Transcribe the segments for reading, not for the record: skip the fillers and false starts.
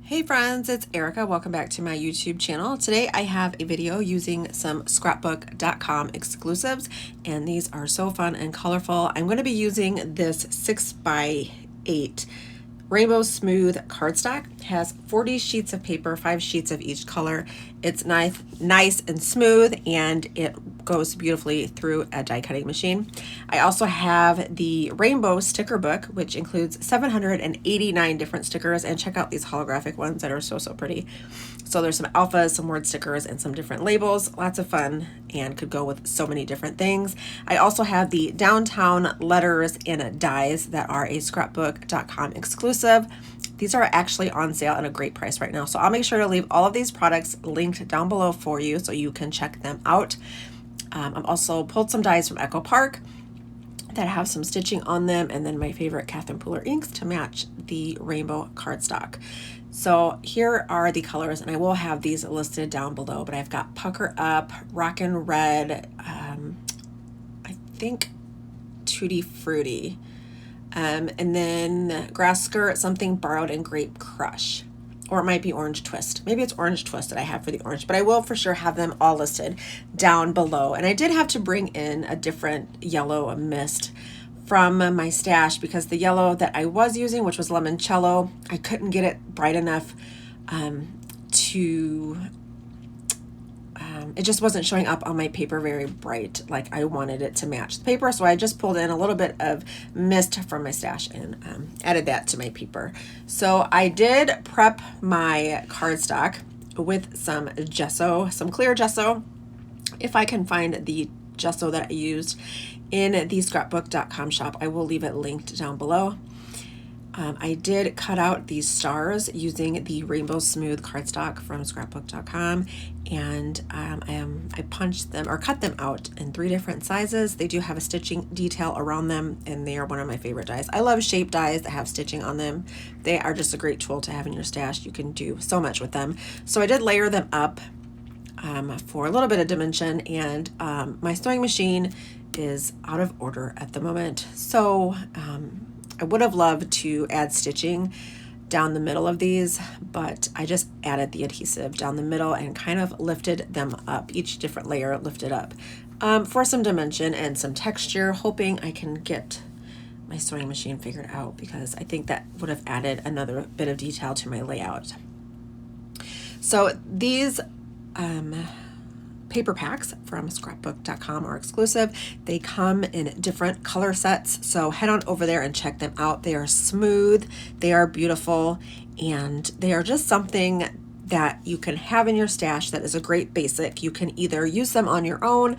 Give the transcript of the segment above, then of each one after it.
Hey friends, it's Erica. Welcome back to my YouTube channel. Today I have a video using some Scrapbook.com exclusives, and these are so fun and colorful. I'm going to be using this 6x8 Rainbow Smooth cardstock. It has 40 sheets of paper, 5 sheets of each color. It's nice and smooth, and it goes beautifully through a die cutting machine. I also have the Rainbow Sticker Book, which includes 789 different stickers, and check out these holographic ones that are so pretty. So there's some alphas, some word stickers, and some different labels. Lots of fun and could go with so many different things. I also have the Downtown letters and dies that are a Scrapbook.com exclusive. These are actually on sale at a great price right now. So I'll make sure to leave all of these products linked down below for you so you can check them out. I've also pulled some dies from Echo Park that have some stitching on them, and then my favorite Catherine Pooler inks to match the rainbow cardstock. So here are the colors, and I will have these listed down below, but I've got Pucker Up, Rockin' Red, I think Tutti Frutti, and then Grass Skirt, something Borrowed, and Grape Crush. Or it might be Orange Twist. Maybe it's Orange Twist that I have for the orange, but I will for sure have them all listed down below. And I did have to bring in a different yellow mist from my stash because the yellow that I was using, which was Limoncello, I couldn't get it bright enough it just wasn't showing up on my paper very bright like I wanted it to match the paper. So I just pulled in a little bit of mist from my stash and added that to my paper. So I did prep my cardstock with some gesso, some clear gesso. If I can find the gesso that I used in the Scrapbook.com shop, I will leave it linked down below. I did cut out these stars using the Rainbow Smooth cardstock from Scrapbook.com, and I punched them or cut them out in 3 different sizes. They do have a stitching detail around them, and they are one of my favorite dies. I love shape dies that have stitching on them. They are just a great tool to have in your stash. You can do so much with them. So I did layer them up for a little bit of dimension, and my sewing machine is out of order at the moment. So I would have loved to add stitching down the middle of these, but I just added the adhesive down the middle and kind of lifted them up, each different layer lifted up for some dimension and some texture, hoping I can get my sewing machine figured out because I think that would have added another bit of detail to my layout. So these paper packs from Scrapbook.com are exclusive. They come in different color sets, so head on over there and check them out. They are smooth, they are beautiful, and they are just something that you can have in your stash that is a great basic. You can either use them on your own,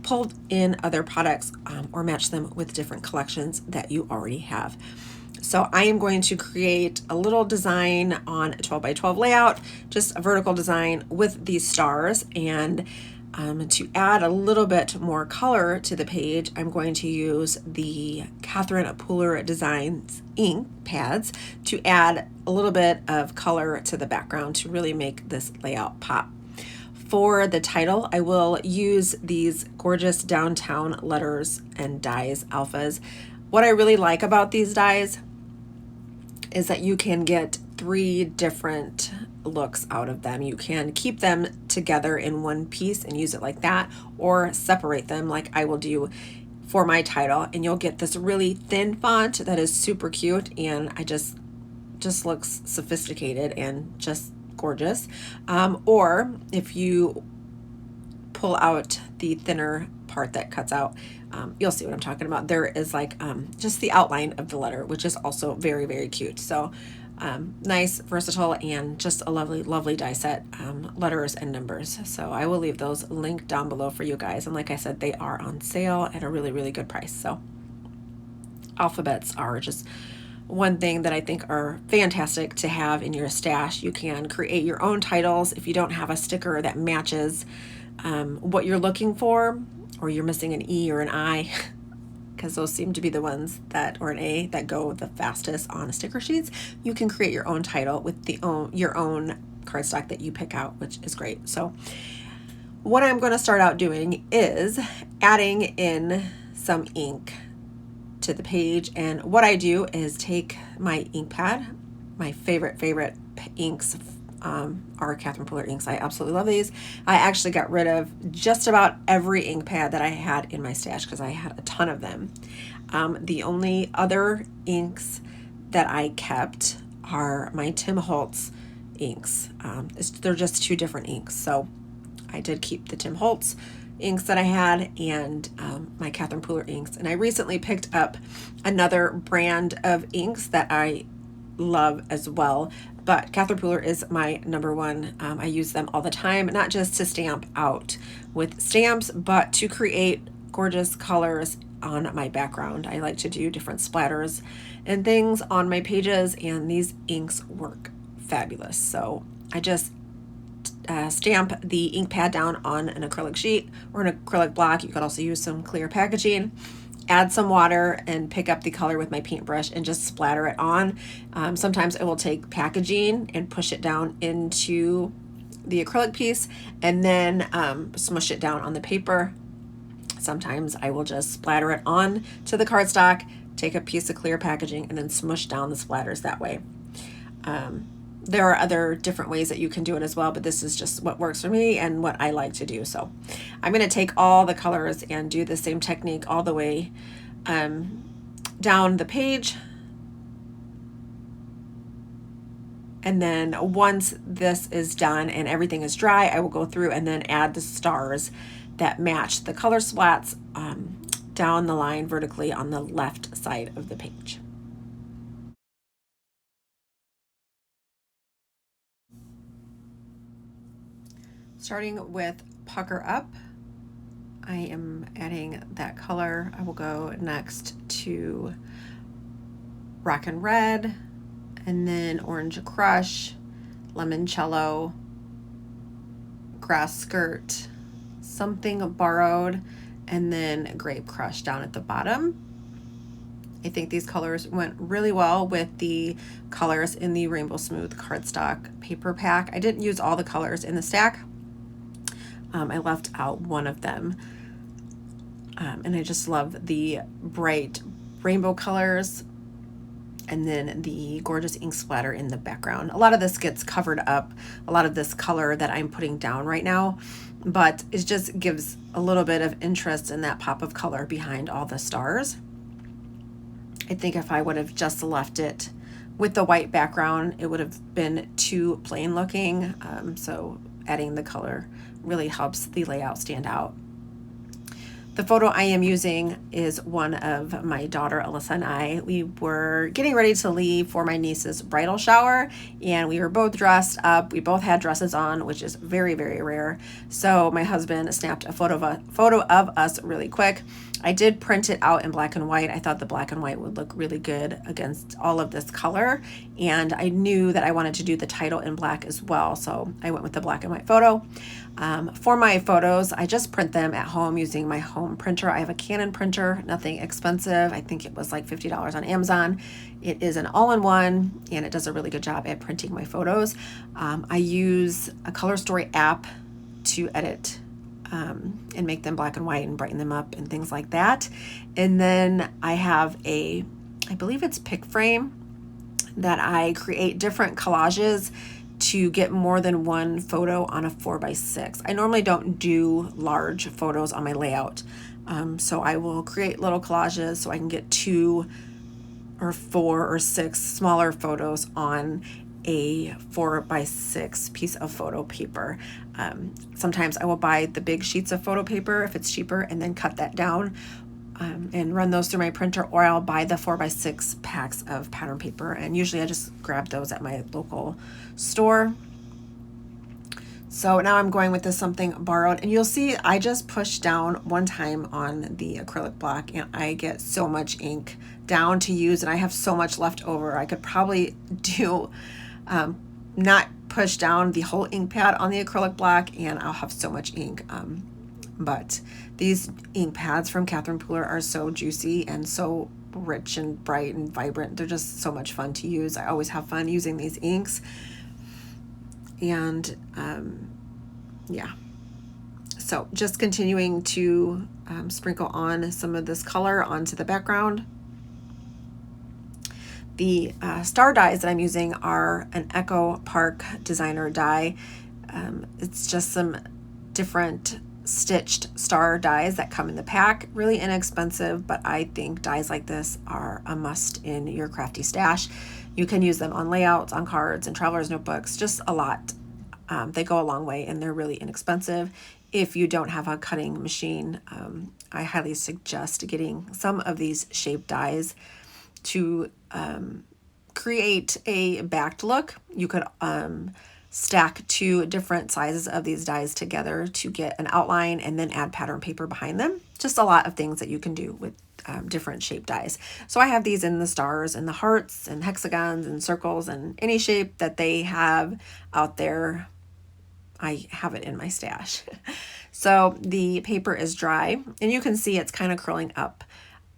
pull in other products, or match them with different collections that you already have. So I am going to create a little design on a 12x12 layout, just a vertical design with these stars, and to add a little bit more color to the page, I'm going to use the Catherine Pooler Designs ink pads to add a little bit of color to the background to really make this layout pop. For the title, I will use these gorgeous Downtown letters and dies, alphas. What I really like about these dies is that you can get 3 different looks out of them. You can keep them together in one piece and use it like that, or separate them like I will do for my title, and you'll get this really thin font that is super cute, and I just looks sophisticated and just gorgeous. Or if you pull out the thinner part that cuts out, you'll see what I'm talking about. There is like just the outline of the letter, which is also very cute. So nice, versatile, and just a lovely die set, letters and numbers. So I will leave those linked down below for you guys, and like I said, they are on sale at a really good price. So alphabets are just one thing that I think are fantastic to have in your stash. You can create your own titles if you don't have a sticker that matches what you're looking for, or you're missing an E or an I, because those seem to be the ones that, or an A, that go the fastest on sticker sheets. You can create your own title with your own cardstock that you pick out, which is great. So what I'm going to start out doing is adding in some ink to the page, and what I do is take my ink pad, my favorite inks are Catherine Pooler inks. I absolutely love these. I actually got rid of just about every ink pad that I had in my stash because I had a ton of them. The only other inks that I kept are my Tim Holtz inks. They're just two different inks. So I did keep the Tim Holtz inks that I had and my Catherine Pooler inks. And I recently picked up another brand of inks that I love as well. But Catherine Pooler is my number one. I use them all the time, not just to stamp out with stamps, but to create gorgeous colors on my background. I like to do different splatters and things on my pages, and these inks work fabulous. So I just stamp the ink pad down on an acrylic sheet or an acrylic block. You could also use some clear packaging. Add some water and pick up the color with my paintbrush and just splatter it on. Sometimes I will take packaging and push it down into the acrylic piece and then smush it down on the paper. Sometimes I will just splatter it on to the cardstock, take a piece of clear packaging, and then smush down the splatters that way. There are other different ways that you can do it as well, but this is just what works for me and what I like to do. So I'm going to take all the colors and do the same technique all the way down the page. And then once this is done and everything is dry, I will go through and then add the stars that match the color splats down the line vertically on the left side of the page. Starting with Pucker Up, I am adding that color. I will go next to Rockin' Red, and then Orange Crush, Limoncello, Grass Skirt, Something Borrowed, and then Grape Crush down at the bottom. I think these colors went really well with the colors in the Rainbow Smooth cardstock paper pack. I didn't use all the colors in the stack. I left out one of them. And I just love the bright rainbow colors and then the gorgeous ink splatter in the background. A lot of this gets covered up, a lot of this color that I'm putting down right now, but it just gives a little bit of interest in that pop of color behind all the stars. I think if I would have just left it with the white background, it would have been too plain looking. So adding the color really helps the layout stand out. The photo I am using is one of my daughter Alyssa and I. We were getting ready to leave for my niece's bridal shower, and we were both dressed up. We both had dresses on, which is very, very rare. So my husband snapped a photo of us really quick. I did print it out in black and white. I thought the black and white would look really good against all of this color, and I knew that I wanted to do the title in black as well, so I went with the black and white photo. For my photos, I just print them at home using my home printer. I have a Canon printer, nothing expensive. I think it was like $50 on Amazon. It is an all-in-one, and it does a really good job at printing my photos. I use a Color Story app to edit and make them black and white and brighten them up and things like that. And then I have I believe it's Pick Frame, that I create different collages to get more than one photo on a 4x6. I normally don't do large photos on my layout. So I will create little collages so I can get 2 or 4 or 6 smaller photos on a 4x6 piece of photo paper. Sometimes I will buy the big sheets of photo paper if it's cheaper and then cut that down and run those through my printer, or I'll buy the 4x6 packs of pattern paper, and usually I just grab those at my local store. So now I'm going with this Something Borrowed, and you'll see I just push down one time on the acrylic block and I get so much ink down to use, and I have so much left over. I could probably do not push down the whole ink pad on the acrylic block and I'll have so much ink. But these ink pads from Catherine Pooler are so juicy and so rich and bright and vibrant. They're just so much fun to use. I always have fun using these inks. And yeah, so just continuing to sprinkle on some of this color onto the background. The star dies that I'm using are an Echo Park designer die. It's just some different stitched star dies that come in the pack. Really inexpensive, but I think dies like this are a must in your crafty stash. You can use them on layouts, on cards, and traveler's notebooks, just a lot. They go a long way and they're really inexpensive. If you don't have a cutting machine, I highly suggest getting some of these shaped dies to create a backed look. You could stack 2 different sizes of these dies together to get an outline and then add pattern paper behind them. Just a lot of things that you can do with different shape dies. So I have these in the stars and the hearts and hexagons and circles and any shape that they have out there. I have it in my stash. So the paper is dry and you can see it's kind of curling up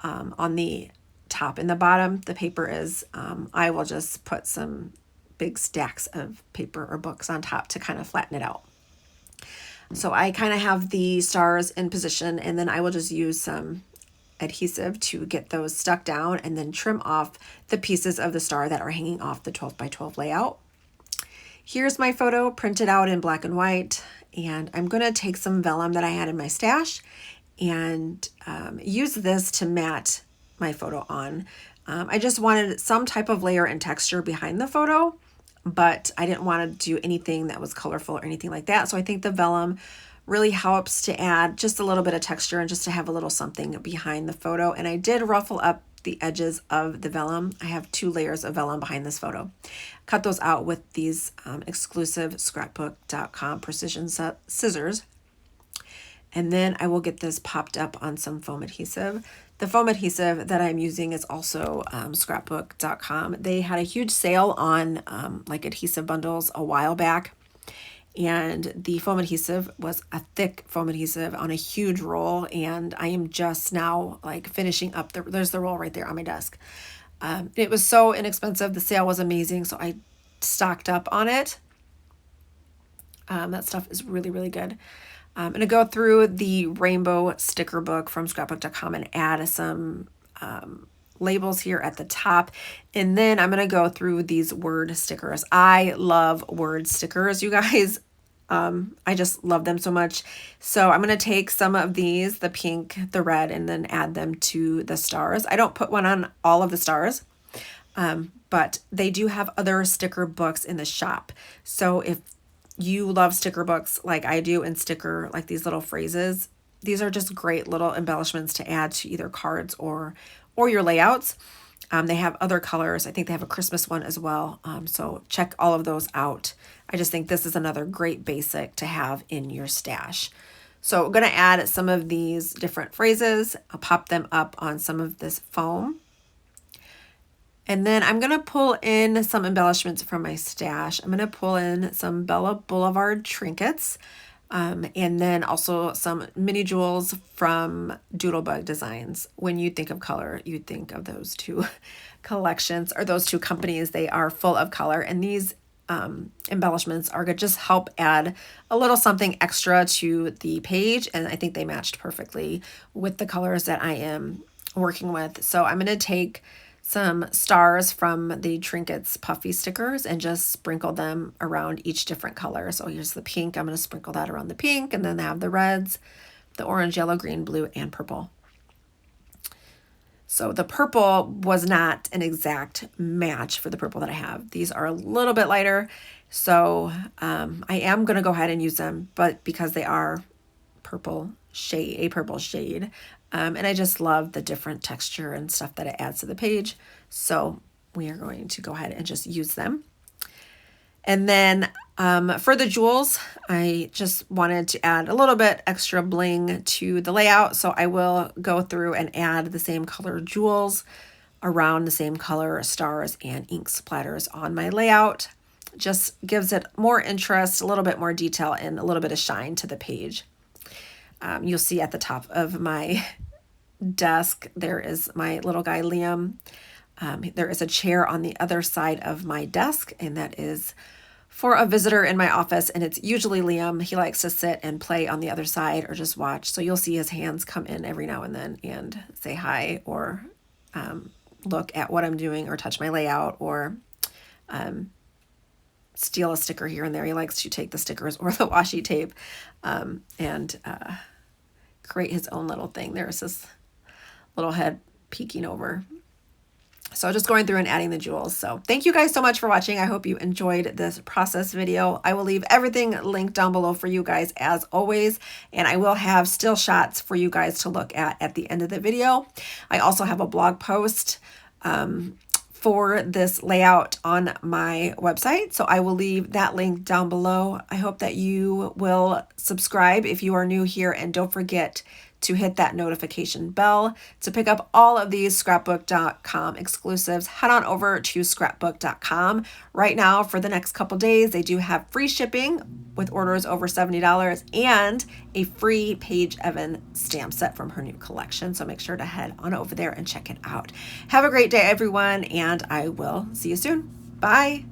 on the top and the bottom. The paper is, I will just put some big stacks of paper or books on top to kind of flatten it out. So I kind of have the stars in position, and then I will just use some adhesive to get those stuck down and then trim off the pieces of the star that are hanging off the 12 by 12 layout. Here's my photo printed out in black and white, and I'm going to take some vellum that I had in my stash and use this to mat my photo on. I just wanted some type of layer and texture behind the photo, but I didn't want to do anything that was colorful or anything like that. So I think the vellum really helps to add just a little bit of texture and just to have a little something behind the photo. And I did ruffle up the edges of the vellum. I have 2 layers of vellum behind this photo. Cut those out with these exclusive Scrapbook.com Precision Scissors. And then I will get this popped up on some foam adhesive. The foam adhesive that I'm using is also Scrapbook.com. They had a huge sale on like adhesive bundles a while back. And the foam adhesive was a thick foam adhesive on a huge roll. And I am just now like finishing up there's the roll right there on my desk. It was so inexpensive. The sale was amazing. So I stocked up on it. That stuff is really, really good. I'm going to go through the rainbow sticker book from scrapbook.com and add some labels here at the top. And then I'm going to go through these word stickers. I love word stickers, you guys. I just love them so much. So I'm going to take some of these, the pink, the red, and then add them to the stars. I don't put one on all of the stars, but they do have other sticker books in the shop. So if you love sticker books like I do and sticker like these little phrases, these are just great little embellishments to add to either cards or your layouts. They have other colors. I think they have a Christmas one as well. So check all of those out. I just think this is another great basic to have in your stash. So I'm going to add some of these different phrases. I'll pop them up on some of this foam. And then I'm going to pull in some embellishments from my stash. I'm going to pull in some Bella Boulevard trinkets. And then also some mini jewels from Doodlebug Designs. When you think of color, you think of those 2 collections or those 2 companies. They are full of color. And these embellishments are going to just help add a little something extra to the page. And I think they matched perfectly with the colors that I am working with. So I'm going to take some stars from the Trinkets Puffy stickers and just sprinkle them around each different color. So here's the pink. I'm going to sprinkle that around the pink, and then they have the reds, the orange, yellow, green, blue, and purple. So the purple was not an exact match for the purple that I have. These are a little bit lighter. So I am going to go ahead and use them, but because they are purple shade, and I just love the different texture and stuff that it adds to the page. So we are going to go ahead and just use them. And then for the jewels, I just wanted to add a little bit extra bling to the layout. So I will go through and add the same color jewels around the same color stars and ink splatters on my layout. Just gives it more interest, a little bit more detail, and a little bit of shine to the page. You'll see at the top of my desk, there is my little guy, Liam. There is a chair on the other side of my desk, and that is for a visitor in my office, and it's usually Liam. He likes to sit and play on the other side or just watch. So you'll see his hands come in every now and then and say hi or look at what I'm doing or touch my layout or steal a sticker here and there. He likes to take the stickers or the washi tape and create his own little thing. There's this little head peeking over. So just going through and adding the jewels. So thank you guys so much for watching. I hope you enjoyed this process video. I will leave everything linked down below for you guys as always. And I will have still shots for you guys to look at the end of the video. I also have a blog post for this layout on my website. So I will leave that link down below. I hope that you will subscribe if you are new here, and don't forget to hit that notification bell to pick up all of these scrapbook.com exclusives. Head on over to scrapbook.com right now. For the next couple days, they do have free shipping with orders over $70 and a free Paige Evan stamp set from her new collection. So make sure to head on over there and check it out. Have a great day, everyone, and I will see you soon. Bye.